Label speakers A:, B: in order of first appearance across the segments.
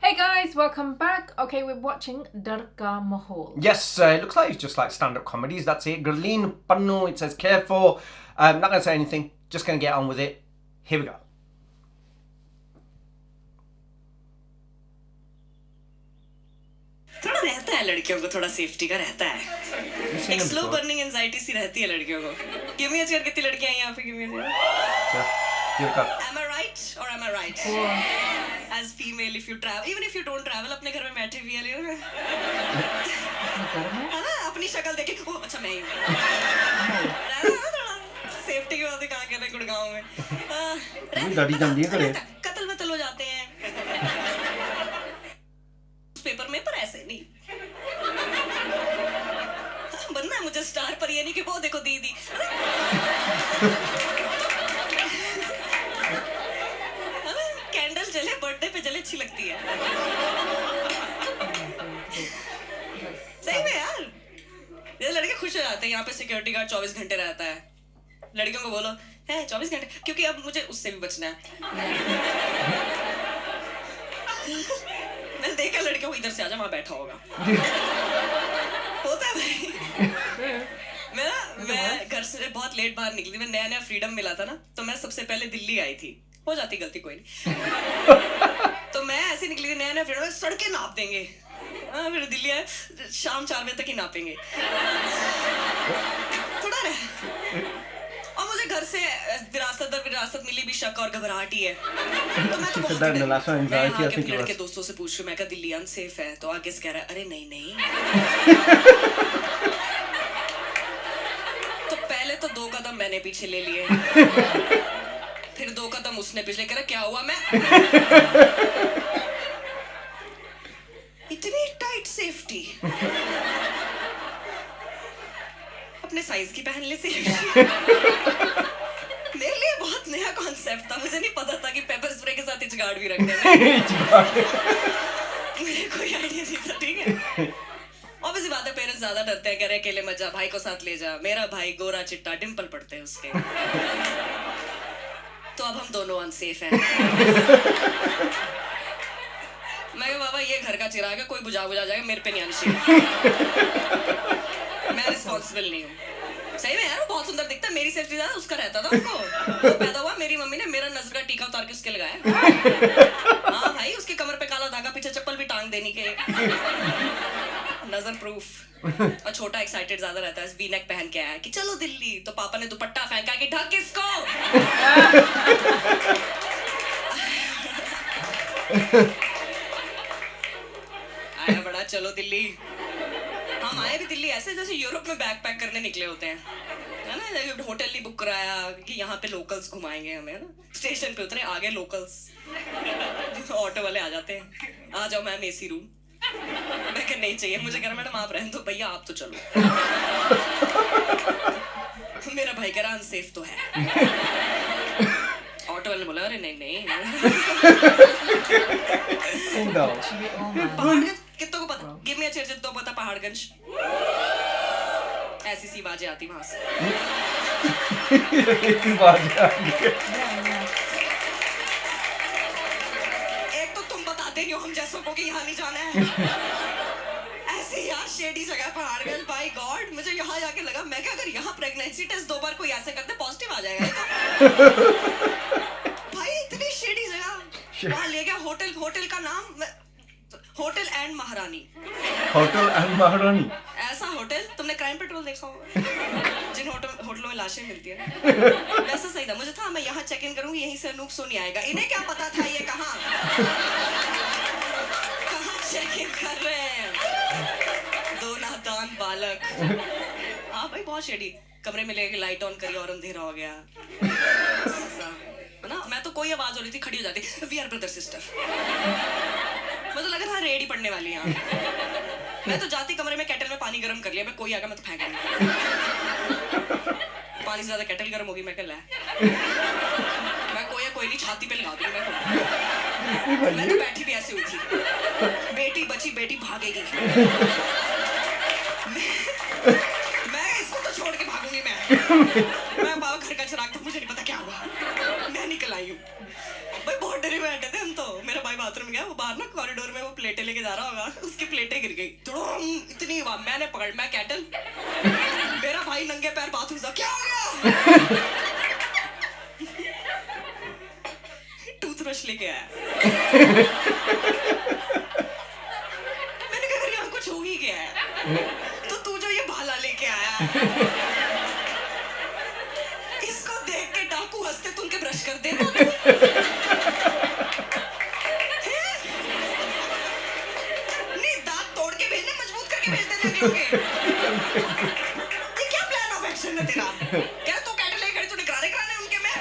A: Hey guys, welcome back. Okay, we're watching Dar Ka Mahol.
B: Yes, it looks like it's just like stand-up comedies. That's it. Gurleen Pannu, it says care for. Not going to say anything. Just going to get on with it. Here we go.
C: थोड़ा रहता है लड़कियों को, थोड़ा safety का रहता है. एक स्लो बर्निंग एंजाइटी सी रहती है लड़कियों को. गिव मी अ चेयर. कितनी लड़कियां हैं यहाँ पे? Give me a chair. Am I right or am I right? As female, if you travel, even if you don't travel, अपने घर में बैठे भी है ना, अपनी शक्ल देखे ओ अच्छा मैं ही हूँ. सेफ्टी की बातें कहाँ कर रहे गुड़गांव में.
B: गाड़ी जाती है करे.
C: कत्ल वत्ल हो जाते हैं पेपर में, पर ऐसे नहीं. बनना है मुझे स्टार, पर ये नहीं कि वो देखो दीदी. कैंडल जले बर्थडे पे जले अच्छी लगती है. सही में यार, ये लड़के खुश हो जाते हैं. यहाँ पे सिक्योरिटी गार्ड 24 घंटे रहता है. लड़कियों को बोलो है 24 घंटे, क्योंकि अब मुझे उससे भी बचना है. मैंने देखा लड़कियों को, इधर से आजा, वहां बैठा होगा. होता है भाई. मैं घर से बहुत लेट बाहर निकली थी. मैं नया फ्रीडम मिला था ना, तो मैं सबसे पहले दिल्ली आई थी. हो जाती गलती कोई नहीं. तो मैं ऐसे निकली थी नया फ्रीडम. सड़कें नाप देंगे. फिर दिल्ली आए, शाम 4 बजे तक ही नापेंगे. थोड़ा रहे. और मुझे घर से विरासत मिली भी शक और घबराहट ही है. तो मैं तो लड़के दोस्तों से पूछ रही, मैं कहा दिल्ली अनसेफ है, तो आगे से कह रहा है अरे नहीं. तो पहले तो 2 कदम मैंने पीछे ले लिए, फिर 2 कदम उसने पीछे. कह रहा क्या हुआ? मैं इतनी टाइट सेफ्टी अपने साइज की पहन ले. मेरे लिए बहुत नया कॉन्सेप्ट था. मुझे नहीं पता था कि पेपर स्प्रे के साथ इचगार्ड भी रखते हैं. मुझे कोई आइडिया नहीं था. ठीक है, ऑब्वियसली बात है, पेरेंट्स ज्यादा डरते हैं. कह रहे अकेले मत जा, भाई को साथ ले जा. मेरा भाई गोरा चिट्टा डिंपल पड़ते हैं उसके. तो अब हम दोनों अनसेफ हैं. मैं कहा बाबा ये घर का चिराग है, कोई बुझा जाएगा, मेरे पे नहीं आना चाहिए. मैं रिस्पॉन्सिबल नहीं हूँ. सही में यार, वो बहुत सुंदर दिखता है. मेरी सेफ्टी ज्यादा उसका रहता था. उसको वो पैदा हुआ, मेरी मम्मी ने मेरा नजर का टीका उतार के उसके लगाया. हाँ भाई, उसके कमर पे काला धागा, पीछे चप्पल भी टांग देनी के. नजर प्रूफ. और छोटा एक्साइटेड ज्यादा रहता है. वी नेक पहन के आया कि चलो दिल्ली. तो पापा ने दुपट्टा फेंका कि ढक इसको. आया बड़ा चलो दिल्ली. हम आए भी दिल्ली ऐसे जैसे यूरोप में बैक पैक करने निकले होते हैं, है ना. होटल नहीं बुक कराया कि यहाँ पे लोकल्स घुमाएंगे हमें, है ना. स्टेशन पे उतरे, आगे लोकल्स ऑटो वाले आ जाते हैं. आ जाओ मैम एसी रूम. मैं कह नहीं चाहिए. मुझे कह रहा मैडम आप रहने दो. भैया आप तो चलो. मेरा भाई कह रहा अनसेफ तो है. ऑटो वाले ने बोला अरे नहीं. कितनों को पता? गिव मी अ चेयर. जितनों को पता पहाड़गंज. ऐसी सी बाजें आती वहां से. एक तो तुम बताते नहीं हो हम जैसों को कि यहाँ नहीं जाना है. ऐसे यार शेडी जगह पहाड़गंज. बाय गॉड, मुझे यहाँ जाके लगा, मैं क्या अगर यहाँ प्रेगनेंसी टेस्ट 2 बार कोई ऐसे करते पॉजिटिव आ जाएगा. भाई इतनी शेडी जगह. वहाँ ले गया होटल का नाम होटल एंड महारानी. ऐसा होटल तुमने क्राइम पेट्रोल देखा होगा, जिन होटलों में लाशें मिलती है. वैसा सही था. मुझे था मैं यहाँ चेक इन करूंगी, यहीं से अनूप सोनी आएगा. इन्हें क्या पता था ये कहाँ चेक इन कर रहे हैं. 2 नादान बालक. हाँ भाई बहुत शेडी. कमरे में लेके लाइट ऑन करी और अंधेरा हो गया. ना मैं तो कोई आवाज हो रही थी, खड़ी हो जाती. We are brother sister. मुझे लगा था रेडी पड़ने वाली है. मैं तो जाती कमरे में केटल में पानी गर्म कर लिया. मैं कोई आगा मैं तो फेंका. पानी से ज्यादा केटल गर्म होगी. मैं कह ला मैं कोई नहीं, छाती पे लगा दूंगी. मैं तो बैठी भी ऐसे हुई थी. बेटी बची, बेटी भागेगी. मैं इसको तो छोड़ के भागूंगी. मैं बाबा घर का चिराग था, मुझे नहीं पता क्या हुआ. मैं निकल आई हूँ. भाई बहुत डरे बैठे थे हम तो. मेरा भाई बाथरूम गया, वो बाहर ना कॉरिडोर कॉरिडोर में वो प्लेटें लेके जा रहा होगा, उसकी प्लेटें गिर गई, इतनी मैंने पकड़, मैं कैटल, मेरा भाई नंगे पैर बाथरूम से, क्या हो गया? टूथब्रश लेके आया। मैंने कहा यहाँ कुछ हो ही गया है, तो तू जो ये भाला लेके आया, इसको देख के डाकू हंसते तुम के ब्रश कर देता तू। नहीं, दांत तोड़ के भेजने, मजबूत करके भेजते थे लोग। ये क्या प्लान ऑफ एक्शन है तेरा? क्या तू कैटल लेके खड़ी, तू निगरानी कराने उनके में?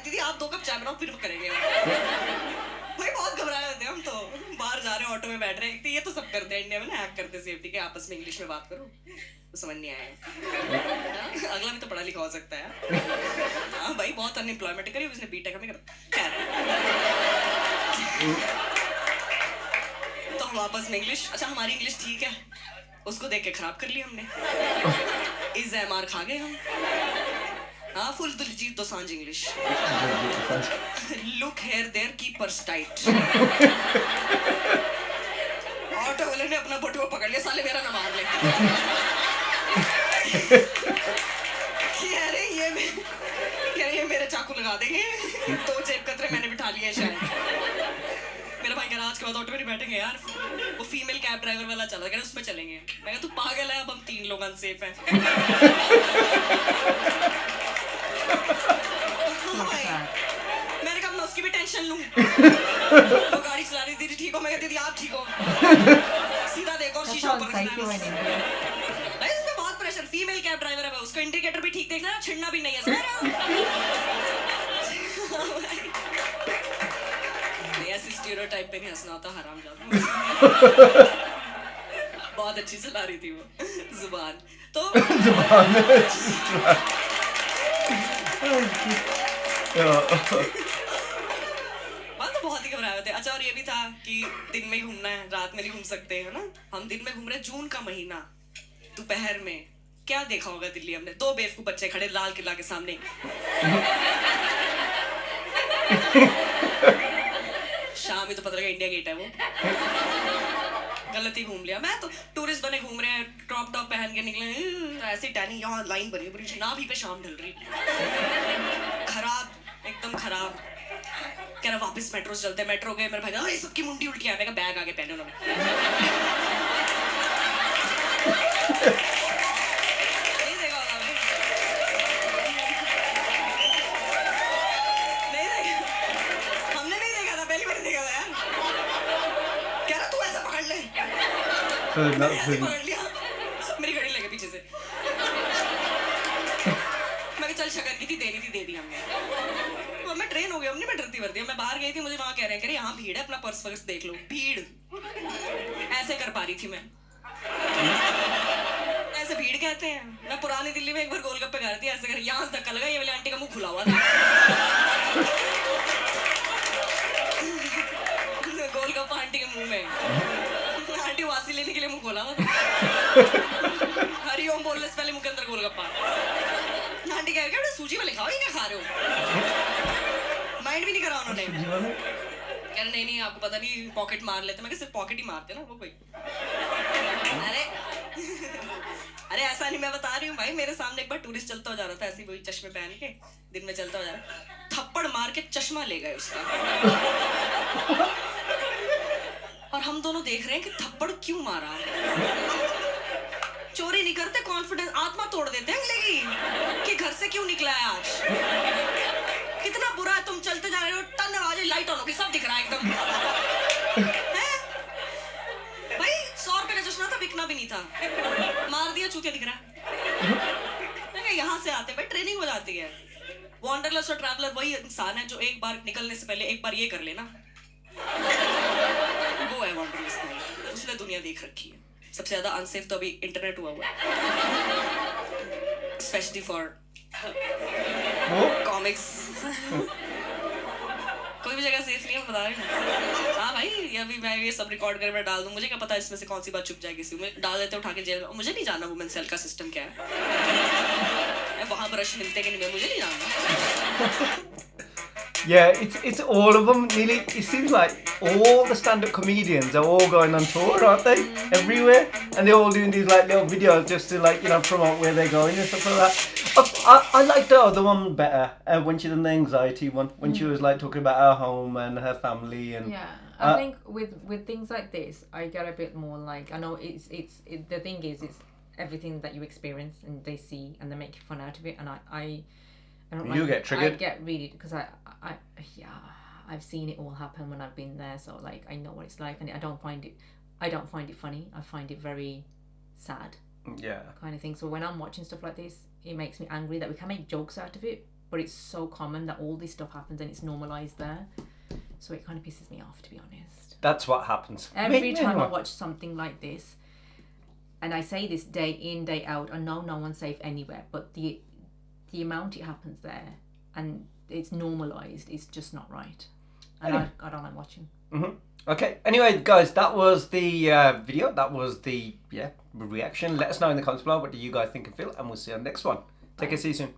C: दीदी आप 2 कप चाय बनाओ फिर करेंगे। भाई बहुत घबरा रहे थे हम तो, बाहर जा रहे हैं, ऑटो में बैठ रहे हैं, ये तो सब करते हैं इंडिया में ना, हैक करते हैं सेफ्टी के, आपस में इंग्लिश में बात करो तो समझ नहीं आएगा। अगला भी तो पढ़ा लिखा हो सकता है। हाँ भाई बहुत अनएम्प्लॉयमेंट करी उसने, बीटेक हमें करा। तो हम आपस में इंग्लिश, अच्छा हमारी इंग्लिश ठीक है, उसको देख के खराब कर ली हमने, इस मार खा गए हम। हाँ full Diljit Dosanjh English. Look hair there keepers tight. Auto वाले ने अपना बटुआ पकड़ लिया, साले मेरा ना मार ले। ये मेरे चाकू लगा देंगे, 2 जेब कतरे मैंने बिठा लिए शायद। मेरा भाई कह रहा आज के बाद ऑटो में नहीं बैठेंगे यार, वो फीमेल कैब ड्राइवर वाला चला गया, उसमें चलेंगे। मैं कहा तू पागल है, अब हम 3 लोग अनसेफ हैं। मैंने कहा मैं उसकी भी टेंशन लूं। वो गाड़ी चला रही थी, ठीक हो? मैं कहती थी आप ठीक हो? सीधा देखो शीशा ऊपर से। इसमें बहुत प्रेशर, फीमेल कैब ड्राइवर है, उसका इंडिकेटर भी ठीक देखना, छिड़ना भी नहीं है। ऐसी स्टीरियोटाइप पे नहीं हंसना होता, हरामजादा। बहुत अच्छी चला रही थी वो जुबान तो। बहुत ही घबराए हुए थे। अच्छा और ये भी था कि दिन में घूमना है, रात में नहीं घूम सकते है ना। हम दिन में घूम रहे, जून का महीना, दोपहर में। क्या देखा होगा दिल्ली हमने, 2 बेवकूफ बच्चे खड़े लाल किला के सामने। शाम ही तो पता लगा इंडिया गेट है वो। गलत ही घूम लिया। मैं तो टूरिस्ट बने घूम रहे हैं, क्रॉप टॉप पहन के निकले, ऐसे टैनिंग, यहाँ लाइन बनी बड़ी ना भी पे शाम ढल रही, खराब एकदम खराब। कह रहा वापस मेट्रो से चलते। मेट्रो गए, मेरे भाई सबकी मुंडी उल्टी आ, मैं बैग आगे पहने उन्होंने। नहीं देखा होगा भाई, नहीं देखा, हमने नहीं देखा था, पहली बार देखा था यार। कह रहा तू ऐसा पकड़ ले, ऐसे पकड़ लिया, मेरी घड़ी लगे पीछे से। मैं चल शक्कर की थी, देनी थी, दे दी हमने। तो मैं ट्रेन हो गई, हमने मैं डरती वर्दी, मैं बाहर गई थी, मुझे वहां कह रहे हैं यहाँ भीड़ है, अपना पर्स वर्स देख लो। भीड़ ऐसे कर पा रही थी मैं, ऐसे भीड़ कहते हैं। मैं पुरानी दिल्ली में एक बार गोलगप्पे खा रही थी, ऐसे कर, यहाँ से धक्का लगा, ये वाली आंटी का मुंह खुला हुआ था। गोलगप्पा आंटी के मुंह में, आंटी वासी लेने के लिए मुंह खोला हुआ था। हरिओम बोलने से पहले मुंह के अंदर गोलगप्पा। आंटी कह रही सूजी में लिखा हो, ये क्या खा रहे हो? माइंड भी नहीं करा उन्होंने। कह रहे नहीं आपको पता नहीं, पॉकेट मार लेते। मैं सिर्फ पॉकेट ही मारते ना वो कोई। अरे ऐसा नहीं, मैं बता रही हूँ भाई, मेरे सामने एक बार टूरिस्ट चलता हो जा रहा था, ऐसी वही चश्मे पहन के, दिन में चलता हो जा रहा, थप्पड़ मार के चश्मा ले गए उसका। और हम दोनों देख रहे हैं कि थप्पड़ क्यों मारा। चोरी नहीं करते, कॉन्फिडेंस, आत्मा तोड़ देते हैं अगले की, कि घर से क्यों निकला है आज, कितना बुरा है। तुम चलते जा रहे हो, टन आवाज, लाइट ऑन होगी, सब दिख रहा है एकदम। भाई 100 रुपए का चश्मा था, बिकना भी नहीं था, मार दिया, चूतिया दिख रहा है। यहाँ से आते भाई ट्रेनिंग हो जाती है। वॉन्डरलस्ट और ट्रैवलर वही इंसान है जो एक बार निकलने से पहले एक बार ये कर लेना, वो है वॉन्डरलस्ट। उसने दुनिया देख रखी है। सबसे ज्यादा अनसेफ तो अभी इंटरनेट हुआ है, स्पेशली फॉर कॉमिक्स। कोई भी जगह सेफ नहीं है, बता रही हूँ। हाँ भाई, ये अभी मैं ये सब रिकॉर्ड करके मैं डाल दूँ, मुझे क्या पता इसमें से कौन सी बात छुप जाएगी किसी में, डाल देते उठा के जेल में। मुझे नहीं जानना वुमेन सेल का सिस्टम क्या है, वहाँ ब्रश मिलते कि नहीं, मुझे नहीं जानना।
B: Yeah, it's all of them. Nearly, it seems like all the stand-up comedians are all going on tour, aren't they? Everywhere, and they're all doing these like little videos just to like promote where they're going and stuff like that. I liked the other one better when she done the anxiety one, when she was like talking about her home and her family and.
A: Yeah, I think with things like this, I get a bit more like, I know it's the thing is it's everything that you experience and they see and they make fun out of it, and I don't like,
B: You get triggered.
A: I get really, because I've seen it all happen when I've been there, so like I know what it's like, and I don't find it funny. I find it very sad,
B: Yeah.
A: kind of thing. So when I'm watching stuff like this, it makes me angry that we can make jokes out of it, but it's so common that all this stuff happens and it's normalized there. So it kind of pisses me off, to be honest.
B: That's what happens.
A: Every time I watch something like this, and I say this day in, day out, I know no one's safe anywhere, but the amount it happens there and it's normalised, it's just not right. And
B: Anyway.
A: I don't like watching.
B: Okay. Anyway, guys, that was the video. That was the reaction. Let us know in the comments below what do you guys think and feel, and we'll see you on the next one. Take care. See you soon.